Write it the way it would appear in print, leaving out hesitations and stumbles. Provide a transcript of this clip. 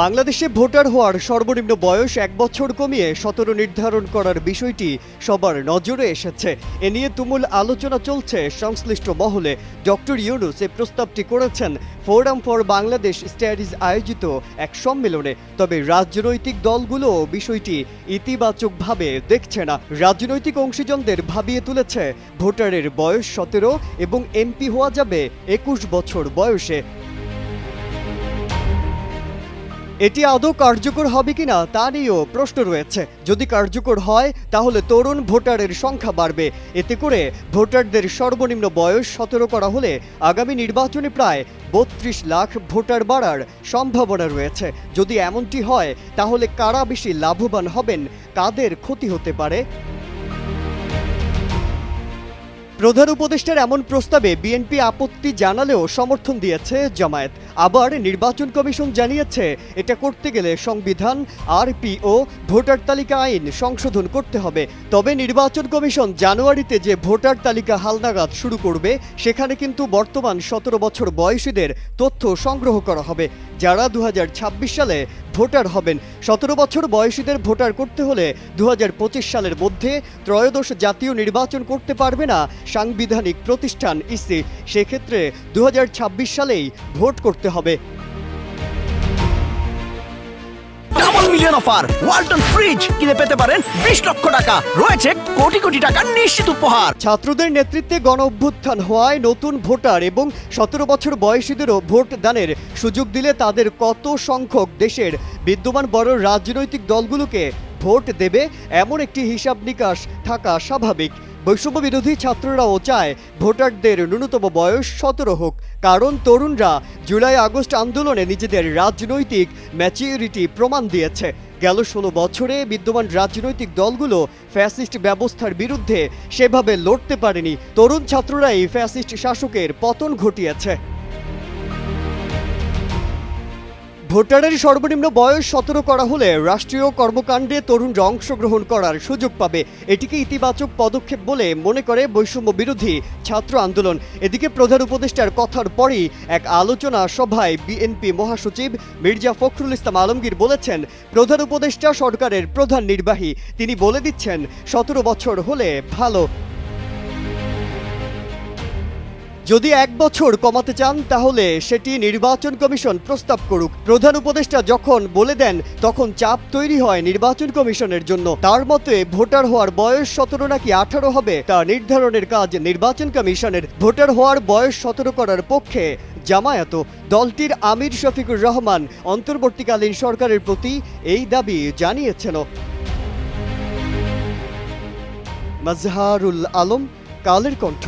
বাংলাদেশে ভোটার হওয়ার সর্বনিম্ন বয়স 1 বছর কমিয়ে 17 নির্ধারণ করার বিষয়টি সবার নজরে এসেছে। এ নিয়ে তুমুল আলোচনা চলছে সংশ্লিষ্ট মহলে। ডক্টর ইউনূস এই প্রস্তাবটি করেছেন ফোরাম ফর বাংলাদেশ স্টাডিজ আয়োজিত এক সম্মেলনে। তবে রাজনৈতিক দলগুলো বিষয়টি ইতিবাচকভাবে দেখছে না। রাজনৈতিক অংশীজনদের ভাবিয়ে তুলেছে ভোটারের বয়স 17 এবং এমপি হওয়া যাবে 21 বছর বয়সে। এটি আদৌ কার্যকর হবে কিনা তা নিয়েও প্রশ্ন রয়েছে। যদি কার্যকর হয় তাহলে তরুণ ভোটারের সংখ্যা বাড়বে। এতে করে ভোটারদের সর্বনিম্ন বয়স 17 করা হলে আগামী নির্বাচনে প্রায় 32 লাখ ভোটার বাড়ার সম্ভাবনা রয়েছে। যদি এমনটি হয় তাহলে কারা বেশি লাভবান হবেন, কাদের ক্ষতি হতে পারে? প্রধান উপদেষ্টার এমন প্রস্তাবে বিএনপি আপত্তি জানালেও সমর্থন দিয়েছে জামায়াত। আবার নির্বাচন কমিশন জানিয়েছে এটা করতে গেলে সংবিধান, আরপিও, ভোটার তালিকা আইন সংশোধন করতে হবে। তবে নির্বাচন কমিশন জানুয়ারিতে যে ভোটার তালিকা হালনাগাদ শুরু করবে সেখানে কিন্তু বর্তমান 17 বছর বয়সীদের তথ্য সংগ্রহ করা হবে, যারা 2026 সালে ভোটার হবেন। 17 বছর বয়সীদের ভোটার করতে হলে 2025 সালের মধ্যে ত্রয়োদশ জাতীয় নির্বাচন করতে পারবে না সাংবিধানিক প্রতিষ্ঠান ইসি। সেক্ষেত্রে 2026 সালেই ভোট করতে হবে। Double million offer Walton fridge কিনে পেতে পারেন 20 লক্ষ টাকা, রয়েছে কোটি কোটি টাকার নিশ্চিত উপহার। ছাত্রদের নেতৃত্বে গণ অভ্যুত্থান হওয়ায় নতুন ভোটার এবং 17 বছর বয়সীদেরও ভোট দানের সুযোগ দিলে তাদের কত সংখ্যক দেশের বিদ্যমান বড় রাজনৈতিক দলগুলোকে ভোট দেবে, এমন একটি হিসাব নিকাশ থাকা স্বাভাবিক। বৈষম্য বিরোধী ছাত্ররাও চায় ভোটারদের ন্যূনতম বয়স 17 হোক, কারণ তরুণরা জুলাই আগস্ট আন্দোলনে নিজেদের রাজনৈতিক ম্যাচিউরিটি প্রমাণ দিয়েছে। গেল 16 বছরে বিদ্যমান রাজনৈতিক দলগুলো ফ্যাসিস্ট ব্যবস্থার বিরুদ্ধে সেভাবে লড়তে পারেনি। তরুণ ছাত্ররাই ফ্যাসিস্ট শাসকের পতন ঘটিয়েছে। ভোটারের সর্বনিম্ন বয়স 17 করা হলে রাষ্ট্রীয় কর্মকাণ্ডে তরুণরা অংশগ্রহণ করার সুযোগ পাবে। এটিকে ইতিবাচক পদক্ষেপ বলে মনে করে বৈষম্য বিরোধী ছাত্র আন্দোলন। এদিকে প্রধান উপদেষ্টার কথার পরই এক আলোচনা সভায় বিএনপি মহাসচিব মির্জা ফখরুল ইসলাম আলমগীর বলেছেন, প্রধান উপদেষ্টা সরকারের প্রধান নির্বাহী, তিনি বলে দিচ্ছেন 17 বছর হলে ভালো। যদি 1 বছর কমাতে চান তাহলে সেটি নির্বাচন কমিশন প্রস্তাব করুক। প্রধান উপদেষ্টা যখন বলে দেন তখন চাপ তৈরি হয় নির্বাচন কমিশনের জন্য। তার মতে ভোটার হওয়ার বয়স 17 নাকি 18 হবে তা নির্ধারণের কাজ নির্বাচন কমিশনের। ভোটার হওয়ার বয়স 17 করার পক্ষে জামায়াত। দলটির আমির শফিকুর রহমান অন্তর্বর্তীকালীন সরকারের প্রতি এই দাবি জানিয়েছেন। মাজহারুল আলম, কালের কণ্ঠ।